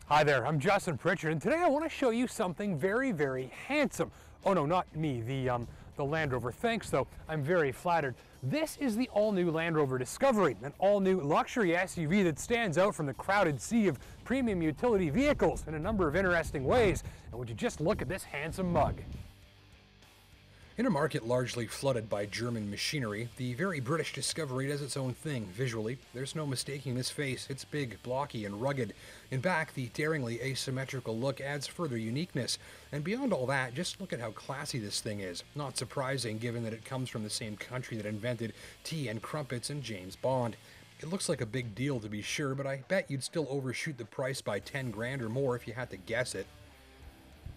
Hi there, I'm Justin Pritchard, and today I want to show you something very, very handsome. Oh no, not me, the Land Rover. Thanks though, I'm very flattered. This is the all-new Land Rover Discovery, an all-new luxury SUV that stands out from the crowded sea of premium utility vehicles in a number of interesting ways. And would you just look at this handsome mug? In a market largely flooded by German machinery, the very British Discovery does its own thing visually. There's no mistaking this face. It's big, blocky, and rugged. In back, the daringly asymmetrical look adds further uniqueness. And beyond all that, just look at how classy this thing is. Not surprising given that it comes from the same country that invented tea and crumpets and James Bond. It looks like a big deal to be sure, but I bet you'd still overshoot the price by 10 grand or more if you had to guess it.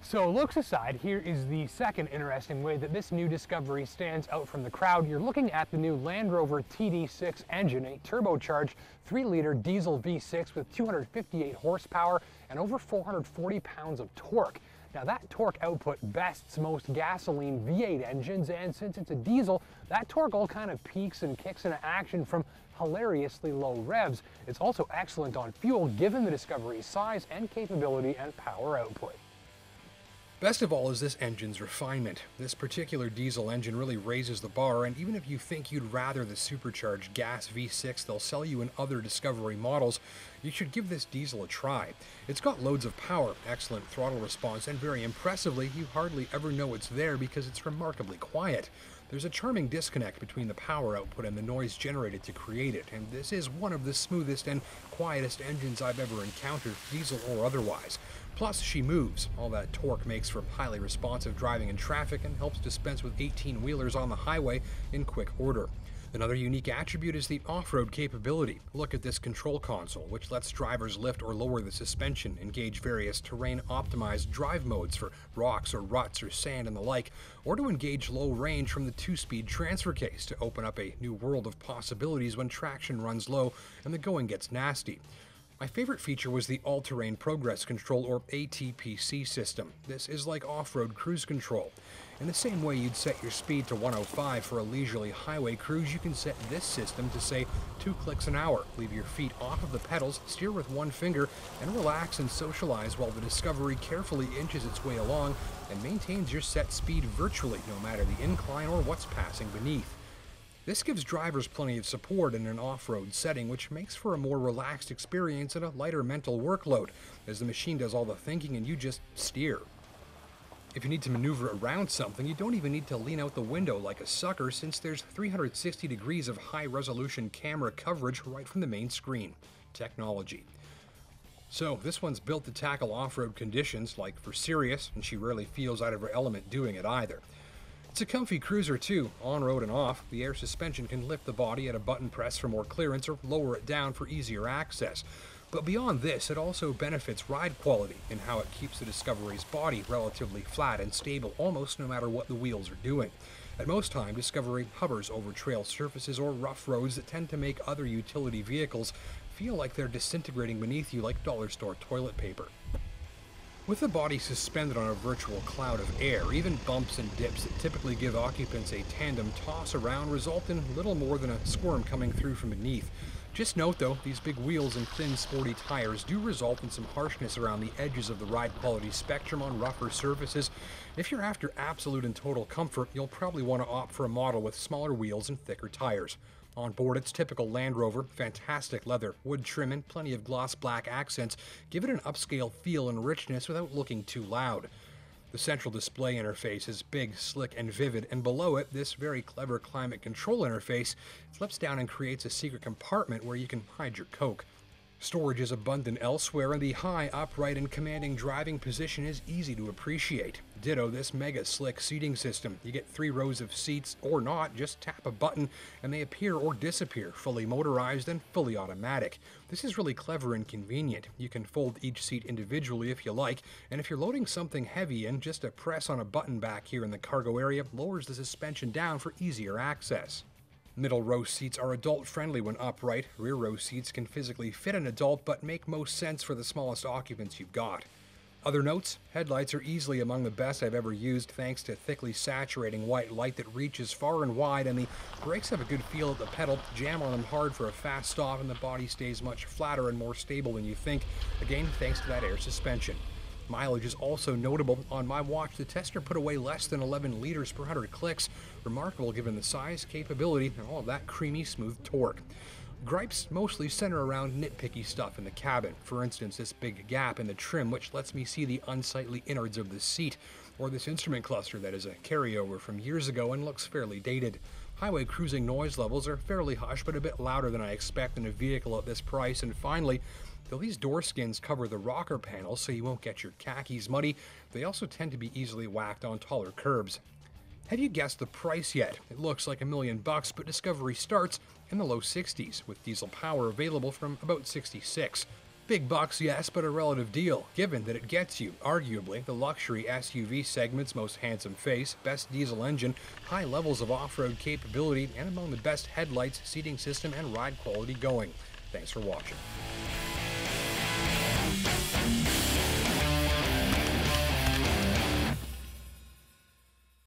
So looks aside, here is the second interesting way that this new Discovery stands out from the crowd. You're looking at the new Land Rover TD6 engine, a turbocharged 3-liter diesel V6 with 258 horsepower and over 440 pounds of torque. Now that torque output bests most gasoline V8 engines, and since it's a diesel, that torque all kind of peaks and kicks into action from hilariously low revs. It's also excellent on fuel given the Discovery's size and capability and power output. Best of all is this engine's refinement. This particular diesel engine really raises the bar, and even if you think you'd rather the supercharged gas V6 they'll sell you in other Discovery models, you should give this diesel a try. It's got loads of power, excellent throttle response, and very impressively, you hardly ever know it's there because it's remarkably quiet. There's a charming disconnect between the power output and the noise generated to create it, and this is one of the smoothest and quietest engines I've ever encountered, diesel or otherwise. Plus, she moves. All that torque makes for highly responsive driving in traffic and helps dispense with 18-wheelers on the highway in quick order. Another unique attribute is the off-road capability. Look at this control console, which lets drivers lift or lower the suspension, engage various terrain-optimized drive modes for rocks or ruts or sand and the like, or to engage low range from the 2-speed transfer case to open up a new world of possibilities when traction runs low and the going gets nasty. My favorite feature was the All-Terrain Progress Control, or ATPC system. This is like off-road cruise control. In the same way you'd set your speed to 105 for a leisurely highway cruise, you can set this system to, say, 2 clicks an hour. Leave your feet off of the pedals, steer with one finger, and relax and socialize while the Discovery carefully inches its way along and maintains your set speed virtually, no matter the incline or what's passing beneath. This gives drivers plenty of support in an off-road setting, which makes for a more relaxed experience and a lighter mental workload, as the machine does all the thinking and you just steer. If you need to maneuver around something, you don't even need to lean out the window like a sucker, since there's 360 degrees of high-resolution camera coverage right from the main screen. Technology. So, this one's built to tackle off-road conditions, like for Sirius, and she rarely feels out of her element doing it either. It's a comfy cruiser too, on-road and off. The air suspension can lift the body at a button press for more clearance or lower it down for easier access. But beyond this, it also benefits ride quality in how it keeps the Discovery's body relatively flat and stable almost no matter what the wheels are doing. At most time, Discovery hovers over trail surfaces or rough roads that tend to make other utility vehicles feel like they're disintegrating beneath you like dollar store toilet paper. With the body suspended on a virtual cloud of air, even bumps and dips that typically give occupants a tandem toss around result in little more than a squirm coming through from beneath. Just note though, these big wheels and thin sporty tires do result in some harshness around the edges of the ride quality spectrum on rougher surfaces. If you're after absolute and total comfort, you'll probably want to opt for a model with smaller wheels and thicker tires. On board, it's typical Land Rover, fantastic leather, wood trim, and plenty of gloss black accents give it an upscale feel and richness without looking too loud. The central display interface is big, slick, and vivid, and below it, this very clever climate control interface slips down and creates a secret compartment where you can hide your Coke. Storage is abundant elsewhere, and the high, upright, and commanding driving position is easy to appreciate. Ditto this mega slick seating system. You get 3 rows of seats, or not, just tap a button and they appear or disappear, fully motorized and fully automatic. This is really clever and convenient. You can fold each seat individually if you like, and if you're loading something heavy in, just a press on a button back here in the cargo area lowers the suspension down for easier access. Middle row seats are adult-friendly when upright. Rear row seats can physically fit an adult but make most sense for the smallest occupants you've got. Other notes, headlights are easily among the best I've ever used thanks to thickly saturating white light that reaches far and wide, and the brakes have a good feel at the pedal. Jam on them hard for a fast stop and the body stays much flatter and more stable than you think, again thanks to that air suspension. Mileage is also notable. On my watch, the tester put away less than 11 liters per 100 clicks, remarkable given the size, capability, and all of that creamy, smooth torque. Gripes mostly center around nitpicky stuff in the cabin. For instance, this big gap in the trim which lets me see the unsightly innards of the seat, or this instrument cluster that is a carryover from years ago and looks fairly dated. Highway cruising noise levels are fairly hushed but a bit louder than I expect in a vehicle at this price. And finally, though these door skins cover the rocker panels so you won't get your khakis muddy, they also tend to be easily whacked on taller curbs. Have you guessed the price yet? It looks like $1 million, but Discovery starts in the low 60s, with diesel power available from about 66. Big bucks, yes, but a relative deal, given that it gets you, arguably, the luxury SUV segment's most handsome face, best diesel engine, high levels of off-road capability, and among the best headlights, seating system, and ride quality going. Thanks for watching.